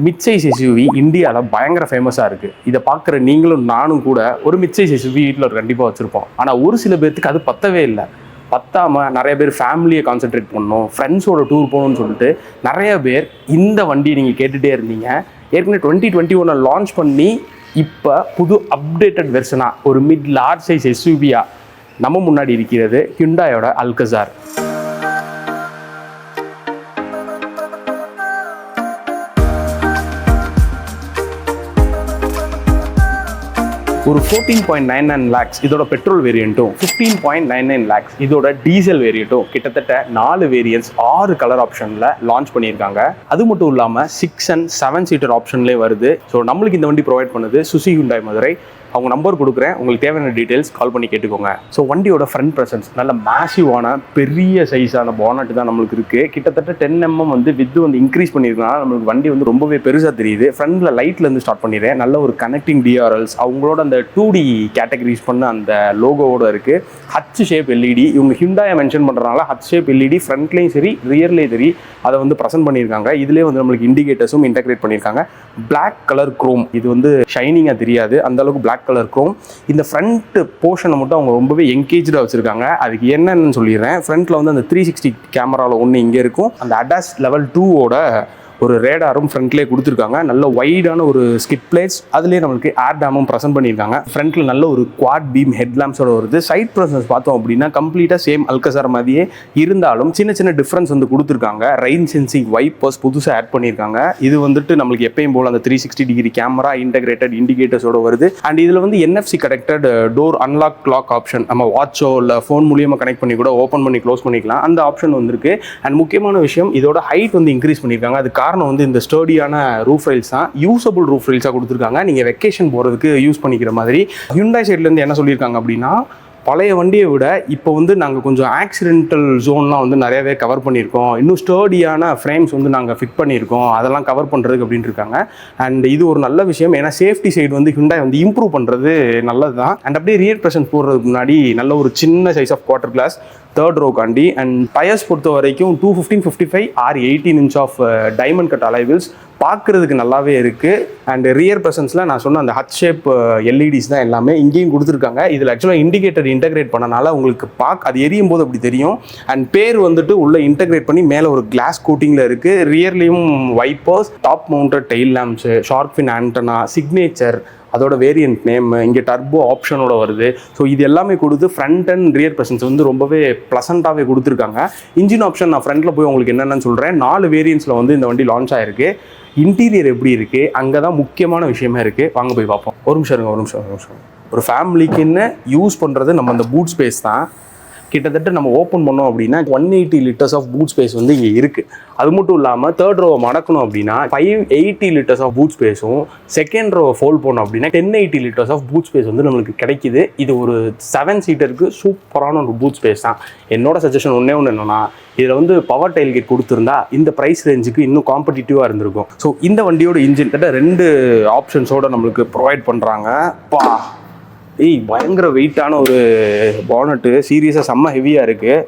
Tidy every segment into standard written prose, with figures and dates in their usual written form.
Mid size SUV இந்தியாவில் பயங்கர ஃபேமஸாக இருக்குது. இதை பார்க்குற நீங்களும் நானும் கூட ஒரு மிட் சைஸ் எஸ்யூவி வீட்டில் கண்டிப்பாக வச்சுருப்போம். ஆனால் ஒரு சில பேர்த்துக்கு அது பத்தவே இல்லை. பத்தாமல் நிறைய பேர் ஃபேமிலியை கான்சென்ட்ரேட் பண்ணணும், ஃப்ரெண்ட்ஸோட டூர் போகணும்னு சொல்லிட்டு நிறைய பேர் இந்த வண்டியை நீங்கள் கேட்டுகிட்டே இருந்தீங்க. ஏற்கனவே 2021 லான்ச் பண்ணி இப்போ புது அப்டேட்டட் வெர்ஷனாக ஒரு மிட் லார்ஜ் சைஸ் எஸ்யூவியாக நம்ம முன்னாடி இருக்கிறது ஹிண்டாயோட அல்கசார். ஒரு 14.99 lakhs இதோட பெட்ரோல் வேரியண்ட்டும், 15.99 lakhs இதோட டீசல் வேரியண்ட்டும், கிட்டத்தட்ட 4 வேரியன்ட்ஸ் 6 கலர் ஆப்ஷனில் லான்ச் பண்ணியிருக்காங்க. அது மட்டும் இல்லாமல் 6 and 7 சீட்டர் ஆப்ஷன்லேயே வருது. ஸோ நம்மளுக்கு இந்த வண்டி ப்ரொவைட் பண்ணுது சுசி ஹுண்டாய் மதுரை. அவங்க நம்பர் கொடுக்குறேன், உங்களுக்கு தேவையான டீட்டெயில்ஸ் கால் பண்ணி கேட்டுக்கோங்க. ஸோ வண்டியோட ஃப்ரண்ட் ப்ரெசன்ஸ் நல்ல மேசிவான பெரிய சைஸான பானட் தான் நம்மளுக்கு இருக்குது. கிட்டத்தட்ட 10 mm வித்து இன்க்ரீஸ் பண்ணியிருக்கனால நம்மளுக்கு வண்டி ரொம்பவே பெருசாக தெரியுது. ஃப்ரண்ட்டில் லைட்லேருந்து ஸ்டார்ட் பண்ணிடுறேன். நல்ல ஒரு கனெக்டிங் டிஆர்எல்ஸ், அவங்களோட அந்த 2D கேட்டகரிஸ் பண்ண அந்த லோகோவோட இருக்குது. ஹச் ஷேப் எல்இடி, இவங்க ஹிண்டாயை மென்ஷன் பண்ணுறதுனால ஹச் ஷேப் எல்இடி ஃப்ரண்ட்லேயும் சரி ரியர்லேயும் சரி அதை ப்ரெசென்ட் பண்ணியிருக்காங்க. இதுலேயே நம்மளுக்கு இண்டிகேட்டர்ஸும் இன்டெகிரேட் பண்ணியிருக்காங்க. பிளாக் கலர் குரோம், இது ஷைனிங்காக தெரியாது, அந்தளவுக்கு பிளாக் கலர் குரோம். இந்த ஃப்ரண்ட் போர்ஷனை மட்டும் அவங்க ரொம்பவே என்கேஜாக வச்சுருக்காங்க. அதுக்கு என்னன்னு சொல்லிடுறேன். ஃப்ரண்ட்டில் அந்த 360 கேமராவில் ஒன்று இங்கே இருக்கும். அந்த அடாஸ் லெவல் 2ஓட ஒரு ரேடாரும் ஃப்ரண்ட்லேயே கொடுத்துருக்காங்க. நல்ல வைடான ஒரு ஸ்கிட் பிளேட்ஸ், அதுலேயே நம்மளுக்கு ஏர் டேமும் ப்ரெசென்ட் பண்ணியிருக்காங்க. ஃப்ரண்ட்டில் நல்ல ஒரு குவாட் பீம் ஹெட்லாம்ஸோட வருது. சைட் ப்ரெசன்ஸ் பார்த்தோம் அப்படின்னா கம்ப்ளீட்டாக சேம் அல்கசார் மாதிரியே இருந்தாலும் சின்ன சின்ன டிஃப்ரென்ஸ் கொடுத்துருக்காங்க. ரெயின் சென்சிங் வைப்பர்ஸ் புதுசாக ஆட் பண்ணியிருக்காங்க. இது நம்மளுக்கு எப்பயும் போல் அந்த 360 டிகிரி கேமரா இன்டெகிரேட்டட் இண்டிகேட்டர்ஸோட வருது. அண்ட் இதில் NFC connected door unlock lock option, நம்ம வாட்சோ இல்லை ஃபோன் மூலியமாக கனெக்ட் பண்ணி கூட ஓப்பன் பண்ணி க்ளோஸ் பண்ணிக்கலாம். அந்த ஆப்ஷன் வந்திருக்கு. அண்ட் முக்கியமான விஷயம், இதோட ஹைட் இன்க்ரீஸ் பண்ணியிருக்காங்க. அது காரணம் இந்த ஸ்டர்டியான ரூஃப் ரைல்ஸ் தான். யூசபிள் ரூஃப் ரைல்ஸாக கொடுத்துருக்காங்க. நீங்கள் வெக்கேஷன் போகிறதுக்கு யூஸ் பண்ணிக்கிற மாதிரி. ஹிண்டாய் சைட்லேருந்து என்ன சொல்லியிருக்காங்க அப்படின்னா, பழைய வண்டியை விட இப்போ நாங்கள் கொஞ்சம் ஆக்சிடென்டல் ஜோன்லாம் நிறையவே கவர் பண்ணியிருக்கோம். இன்னும் ஸ்டர்டியான ஃப்ரேம்ஸ் நாங்கள் ஃபிட் பண்ணியிருக்கோம், அதெல்லாம் கவர் பண்ணுறதுக்கு அப்படின்னு இருக்காங்க. அண்ட் இது ஒரு நல்ல விஷயம். ஏன்னா சேஃப்டி சைடு ஹிண்டாய் இம்ப்ரூவ் பண்ணுறது நல்லது தான். அண்ட் அப்படியே ரியர் ப்ரெசன்ஸ் போடுறதுக்கு முன்னாடி நல்ல ஒரு சின்ன size of quarter glass third row காண்டி. அண்ட் டயர்ஸ் பொறுத்த வரைக்கும் 215/55 or 18 inch of diamond cut alloy wheels பார்க்குறதுக்கு நல்லாவே இருக்குது. அண்ட் ரியர் ப்ரெசன்ஸில் நான் சொன்ன அந்த ஹச் ஷேப் எல்இடிஸ் தான் எல்லாமே இங்கேயும் கொடுத்துருக்காங்க. இதில் ஆக்சுவலாக இண்டிகேட்டர் இன்டெகிரேட் பண்ணனால உங்களுக்கு அது எரியும் போது அப்படி தெரியும். அண்ட் பேர் உள்ளே இன்டெகிரேட் பண்ணி மேலே ஒரு கிளாஸ் கோட்டிங்கில் இருக்குது. ரியர்லேயும் wipers, top mounted tail lamps, shark fin antenna, signature, அதோட வேரியன்ட் நேம், இங்கே டர்போ ஆப்ஷனோட வருது. ஸோ இது எல்லாமே கொடுத்து ஃப்ரண்ட் அண்ட் ரியர் ப்ரெசன்ஸ் ரொம்பவே ப்ளசண்ட்டாகவே கொடுத்துருக்காங்க. இன்ஜின் ஆப்ஷன் நான் ஃப்ரண்ட்டில் போய் உங்களுக்கு என்னென்னு சொல்கிறேன். 4 வேரியன்ட்ஸில் இந்த வண்டி லான்ச் ஆகிருக்கு. இன்டீரியர் எப்படி இருக்குது, அங்கே தான் முக்கியமான விஷயமே இருக்குது. வாங்க போய் பார்ப்போம். ஒரு நிமிஷம். ஒரு ஃபேமிலிக்குன்னு யூஸ் பண்ணுறது நம்ம அந்த பூட் ஸ்பேஸ் தான். கிட்டத்தட்ட நம்ம ஓப்பன் பண்ணோம் அப்படின்னா 180 liters ஆஃப் பூட் ஸ்பேஸ் இங்கே இருக்குது. அது மட்டும் இல்லாமல் தேர்ட் ரோவை மடக்கணும் அப்படின்னா 580 liters ஆஃப் பூட் ஸ்பேஸும், செகண்ட் ரோவை ஃபோல்ட் பண்ணோம் அப்படின்னா 1080 liters ஆஃப் பூட் ஸ்பேஸ் நம்மளுக்கு கிடைக்குது. இது ஒரு 7 சீட்டருக்கு சூப்பரான ஒரு பூட் ஸ்பேஸ் தான். என்னோட சஜஷன் ஒன்று என்னென்னா, இதில் பவர் டைல் கேட் கொடுத்துருந்தா இந்த ப்ரைஸ் ரேஞ்சுக்கு இன்னும் காம்படிட்டிவாக இருந்திருக்கும். ஸோ இந்த வண்டியோட இன்ஜின் கிட்ட 2 ஆப்ஷன்ஸோடு நம்மளுக்கு ப்ரொவைட் பண்ணுறாங்க. பயங்கர வெயிட்டான ஒரு பானட்டு, சீரியஸாக செம்ம ஹெவியாக இருக்குது.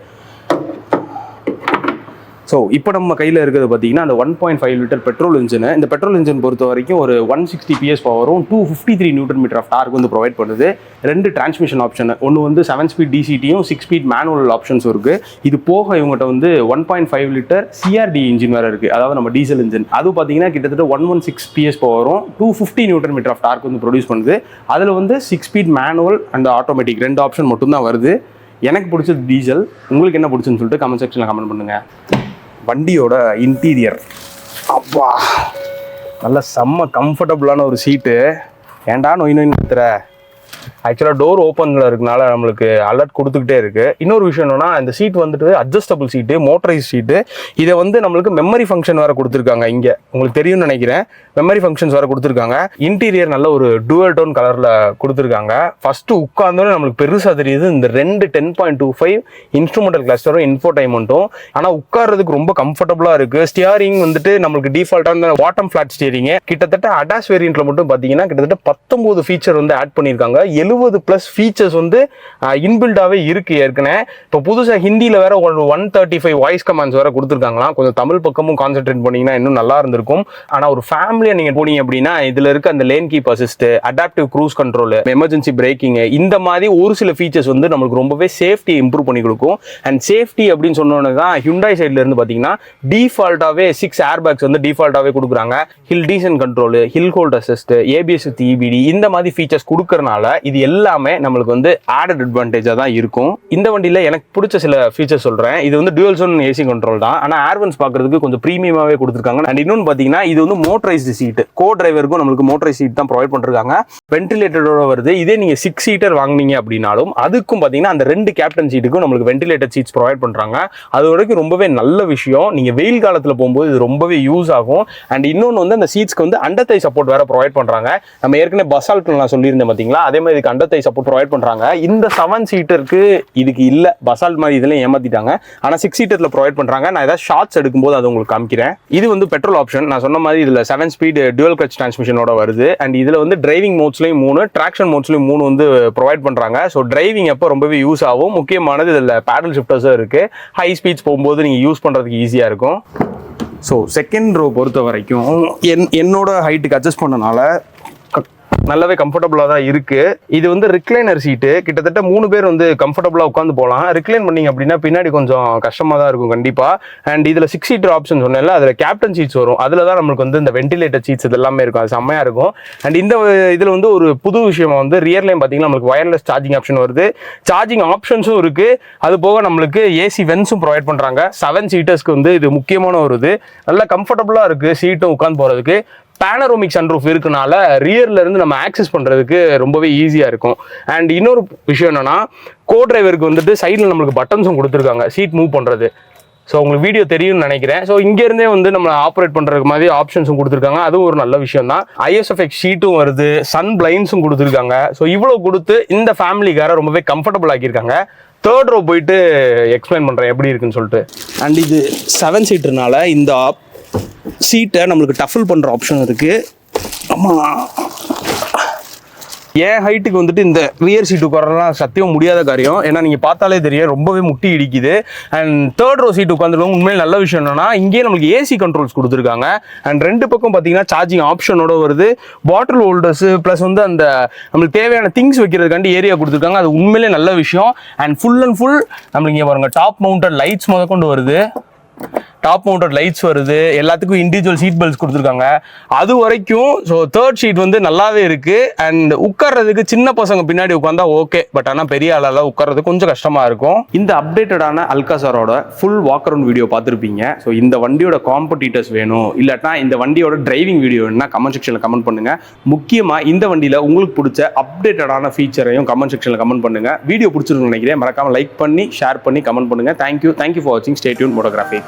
ஸோ இப்போ நம்ம கையில் இருக்கிறது பார்த்தீங்கன்னா அந்த 1.5 liter பெட்ரோல் இன்ஜின். இந்த பெட்ரோல் இன்ஜின் பொறுத்த வரைக்கும் ஒரு 160 PS பவரும் 253 Nm ஆஃப் டார்க் ப்ரொவைட் பண்ணுது. 2 டிரான்ஸ்மிஷன் ஆப்ஷன், ஒன்று 7 ஸ்பீட் டிசிடியும் 6 ஸ்பீட் மேனுவல் ஆப்ஷன்ஸும் இருக்குது. இது போக இவங்ககிட்ட 1.5 liter சிஆர்டி இன்ஜின் வேறு இருக்குது, அதாவது நம்ம டீசல் இன்ஜின். அது பார்த்தீங்கன்னா கிட்டத்தட்ட 116 PS பவரும் 250 Nm ஆஃப் டார்க் ப்ரொடியூஸ் பண்ணுது. அதில் 6 speed manual and automatic 2 option மட்டும்தான் வருது. எனக்கு பிடிச்சது டீசல். உங்களுக்கு என்ன பிடிச்சுன்னு சொல்லிட்டு கமெண்ட் செக்ஷனில் கமெண்ட் பண்ணுங்கள். வண்டியோட இன்டீரியர் நல்ல செம்ம கம்ஃபர்டபுளான ஒரு சீட்டு. ஏன்டா நொய் நிறுத்துற, ஆக்சுவலாக டோர் ஓப்பனில் இருக்கனால நம்மளுக்கு அலர்ட் கொடுத்துக்கிட்டே இருக்குது. இன்னொரு விஷயம் என்னன்னா, இந்த சீட் அட்ஜஸ்டபிள் சீட்டு, மோட்டரைஸ் சீட்டு. இதை நம்மளுக்கு மெமரி ஃபங்க்ஷன் வேறு கொடுத்துருக்காங்க. இங்கே உங்களுக்கு தெரியும்னு நினைக்கிறேன், மெமரி ஃபங்க்ஷன்ஸ் வேறு கொடுத்துருக்காங்க. இன்டீரியர் நல்ல ஒரு டூவல் டோன் கலரில் கொடுத்துருக்காங்க. ஃபஸ்ட்டு உட்கார்ந்தோடனே நம்மளுக்கு பெருசாக தெரியுது இந்த 2 10.25 இன்ஸ்ட்ருமெண்டல் கிளஸ்டரும் இன்ஃபோடைன்மெண்ட்டும். ஆனால் உட்கார்றதுக்கு ரொம்ப கம்ஃபர்டபுளாக இருக்குது. ஸ்டியரிங் நம்மளுக்கு டிஃபால்ட்டான பாட்டம் ஃபிளாட் ஸ்டியரிங். கிட்டத்தட்ட அடாஸ் வேரியண்ட்டில் மட்டும் பார்த்தீங்கன்னா கிட்டத்தட்ட 19 ஃபீச்சர் ஆட் பண்ணியிருக்காங்க. 70+ ஃபீச்சர்ஸ் வந்து இன்பில்டாகவே இருக்குது ஏற்கனவே. இப்போ புதுசாக ஹிந்தியில் வேற ஒரு 135 வாய்ஸ் கமாண்ட்ஸ் வேற கொடுத்துருக்காங்களாம். கொஞ்சம் தமிழ் பக்கமும் கான்சென்ட்ரேட் பண்ணிங்கன்னா இன்னும் நல்லா இருந்திருக்கும். ஆனால் ஒரு ஃபேமிலியாக நீங்கள் போனீங்க அப்படின்னா இதில் இருக்க அந்த lane keep assist, adaptive cruise control, emergency braking, இந்த மாதிரி ஒரு சில ஃபீச்சர்ஸ் வந்து நம்மளுக்கு ரொம்பவே சேஃப்டி இம்ப்ரூவ் பண்ணி கொடுக்கும். அண்ட் சேஃப்டி அப்படின்னு சொன்னோன்னு தான் ஹியூண்டாய் சைட்ல இருந்து பார்த்தீங்கன்னா டிஃபால்ட்டாகவே 6 ஏர் பேக்ஸ் வந்து டிஃபால்ட்டாகவே கொடுக்குறாங்க. Hill descent control, hill hold assist, ABS with EBD, இந்த மாதிரி ஃபீச்சர்ஸ் கொடுக்கறனால இது எல்லாமே நம்மளுக்கு வந்து ஆடட் அட்வான்டேஜாக தான் இருக்கும். இந்த வண்டியில் எனக்கு பிடிச்ச சில ஃபீச்சர்ஸ் சொல்கிறேன். இது வந்து டியூவல் சோன் ஏசி கண்ட்ரோல் தான். ஆனால் ஏர்வன்ஸ் பார்க்கறதுக்கு கொஞ்சம் ப்ரீமியமாகவே கொடுத்துருக்காங்க. அண்ட் இன்னொன்று பார்த்தீங்கன்னா இது வந்து மோட்டரைஸ்டு சீட், கோ டிரைவருக்கும் நம்மளுக்கு மோட்டரைஸ் சீட் தான் ப்ரொவைட் பண்ணிருக்காங்க. வென்டிலேட்டரோட வருது. இதே நீங்கள் 6 சீட்டர் வாங்கினீங்க அப்படின்னாலும் அதுக்கும் பார்த்தீங்கன்னா அந்த 2 கேப்டன் சீட்டுக்கும் நம்மளுக்கு வென்டிலேட்டர் சீட்ஸ் ப்ரொவைட் பண்ணுறாங்க. அது வரைக்கும் ரொம்பவே நல்ல விஷயம். நீங்கள் வெயில் காலத்தில் போகும்போது இது ரொம்பவே யூஸ் ஆகும். அண்ட் இன்னொன்று வந்து அந்த சீட்ஸ்க்கு வந்து அண்டர் தை சப்போர்ட் வேற ப்ரொவைட் பண்ணுறாங்க. நம்ம ஏற்கனவே பசால்ட் நான் சொல்லியிருந்தேன் பார்த்தீங்களா, அதே மாதிரி இதுக்கு அண்டர் தை சப்போர்ட் ப்ரொவைட் பண்ணுறாங்க. இந்த 7 சீட்டருக்கு இதுக்கு இல்லை, பசால்ட் மாதிரி இதில் ஏமாத்திட்டாங்க. ஆனால் 6 சீட்டரில் ப்ரொவைட் பண்ணுறாங்க. நான் ஏதாவது ஷார்ட்ஸ் எடுக்கும்போது அது உங்களுக்கு காமிக்கிறேன். இது வந்து பெட்ரோல் ஆப்ஷன். நான் சொன்ன மாதிரி இதில் 7 ஸ்பீட் டுவல் கிளட்ச் டிரான்ஸ்மிஷனோட வருது. அண்ட் இதில் வந்து டிரைவிங் மோட்ஸ்லையும் 3, ட்ராக்ஷன் மோட்ஸ்லையும் 3 வந்து ப்ரொவைட் பண்ணுறாங்க. ஸோ டிரைவிங் அப்போ ரொம்பவே யூஸ் ஆகும். முக்கியமானது இதில் பேடல் ஷிஃப்டர்ஸும் இருக்குது. ஹை ஸ்பீட்ஸ் போகும்போது நீங்கள் யூஸ் பண்ணுறதுக்கு ஈஸியாக இருக்கும். ஸோ செகண்ட் ரோ பொறுத்த வரைக்கும் என்னோட ஹைட்டுக்கு அட்ஜஸ்ட் பண்ணனால நல்லாவே கம்ஃபர்டபுளாக தான் இருக்குது. இது வந்து ரிக்ளைனர் சீட்டு. கிட்டத்தட்ட 3 பேர் வந்து கம்ஃபர்டபுளாக உட்காந்து போகலாம். ரிக்ளைன் பண்ணிங்க அப்படின்னா பின்னாடி கொஞ்சம் கஷ்டமாக தான் இருக்கும் கண்டிப்பாக. அண்ட் இதில் 6 சீட்டர் ஆப்ஷன் சொன்னேன்ல, அதில் கேப்டன் சீட்ஸ் வரும். அதில் தான் நம்மளுக்கு வந்து இந்த வென்டிலேட்டர் சீட்ஸ் இது எல்லாமே இருக்கும். அது செம்மையாக இருக்கும். அண்ட் இந்த இதில் வந்து ஒரு புது விஷயம் வந்து ரியர்லையும் பார்த்தீங்கன்னா நம்மளுக்கு வயர்லெஸ் சார்ஜிங் ஆப்ஷன் வருது. சார்ஜிங் ஆப்ஷன்ஸும் இருக்குது. அது போக நம்மளுக்கு ஏசி வென்ஸும் ப்ரொவைட் பண்ணுறாங்க. 7 சீட்டர்ஸ்க்கு வந்து இது முக்கியமான ஒரு இது. நல்லா கம்ஃபர்டபுளாக இருக்குது சீட்டும் உட்காந்து போகிறதுக்கு. பேனரோமிக் சன்ரூஃப் இருக்கனால ரியர்ல இருந்து நம்ம ஆக்சஸ் பண்றதுக்கு ரொம்பவே ஈஸியா இருக்கும். அண்ட் இன்னொரு விஷயம் என்னன்னா, கோ டிரைவருக்கு வந்துட்டு சைடில் நம்மளுக்கு பட்டன்ஸும் கொடுத்துருக்காங்க சீட் மூவ் பண்றது. ஸோ உங்களுக்கு வீடியோ தெரியும்னு நினைக்கிறேன். ஸோ இங்கேருந்தே வந்து நம்ம ஆப்ரேட் பண்ணுறதுக்கு மாதிரி ஆப்ஷன்ஸும் கொடுத்துருக்காங்க. அதுவும் ஒரு நல்ல விஷயம் தான். ISFX ஷீட்டும் வருது, சன் பிளைண்ட்ஸும் கொடுத்துருக்காங்க. ஸோ இவ்வளோ கொடுத்து இந்த ஃபேமிலிக்கார ரொம்பவே கம்ஃபர்டபுள் ஆக்கியிருக்காங்க. தேர்ட் ரோ போயிட்டு எக்ஸ்பிளைன் பண்ணுறேன் எப்படி இருக்குன்னு சொல்லிட்டு. அண்ட் இது 7 சீட்டர்னால இந்த சீட்டை நம்மளுக்கு டஃபில் பண்ணுற ஆப்ஷன் இருக்குது. ஆமாம், என் ஹைட்டுக்கு வந்துட்டு இந்த ரியர் சீட்டு உட்காரலாம் சத்தியம் முடியாத காரியம். ஏன்னா நீங்கள் பார்த்தாலே தெரியும் ரொம்பவே முட்டி இடிக்குது. அண்ட் தேர்ட் ரோ சீட்டு உட்காந்துருக்கோம். உண்மையிலே நல்ல விஷயம் என்னன்னா இங்கேயே நம்மளுக்கு ஏசி கண்ட்ரோல்ஸ் கொடுத்துருக்காங்க. அண்ட் 2 பக்கம் பார்த்தீங்கன்னா சார்ஜிங் ஆப்ஷனோட வருது. பாட்டில் ஹோல்டர்ஸ் ப்ளஸ் வந்து அந்த நம்மளுக்கு தேவையான திங்ஸ் வைக்கிறதுக்காண்டி ஏரியா கொடுத்துருக்காங்க. அது உண்மையிலே நல்ல விஷயம். அண்ட் ஃபுல் நம்மளுக்கு இங்கே பாருங்க டாப் மவுண்டட் லைட்ஸ் முத கொண்டு வருது. டாப் மவுண்டட் லைட்ஸ் வருது. எல்லாத்துக்கும் இண்டிவிஜுவல் சீட் பெல்ட்ஸ் கொடுத்துருக்காங்க. அது வரைக்கும் ஸோ தேர்ட் ஷீட் வந்து நல்லாவே இருக்கு. அண்ட் உட்கார்றதுக்கு சின்ன பசங்க பின்னாடி உட்காந்தா ஓகே, பட் ஆனால் பெரிய ஆளால உட்கார்றதுக்கு கொஞ்சம் கஷ்டமா இருக்கும். இந்த அப்டேட்டடான அல்காசாரோட ஃபுல் வாக் அரவுண்ட் வீடியோ பார்த்துருப்பீங்க. ஸோ இந்த வண்டியோட காம்படிட்டர்ஸ் வேணும் இல்லாட்டா இந்த வண்டியோட டிரைவிங் வீடியோ வேணும்னா கமெண்ட் செக்ஷனில் கமெண்ட் பண்ணுங்க. முக்கியமாக இந்த வண்டியில் உங்களுக்கு பிடிச்ச அப்டேட்டடான ஃபீச்சரையும் கமெண்ட் செக்ஷனில் கமெண்ட் பண்ணுங்க. வீடியோ பிடிச்சிருக்குன்னு நினைக்கிறேன். மறக்காம லைக் பண்ணி ஷேர் பண்ணி கமெண்ட் பண்ணுங்க. தேங்க்யூ ஃபார் வாட்சிங். Stay tuned மோட்டோகிராஃபி.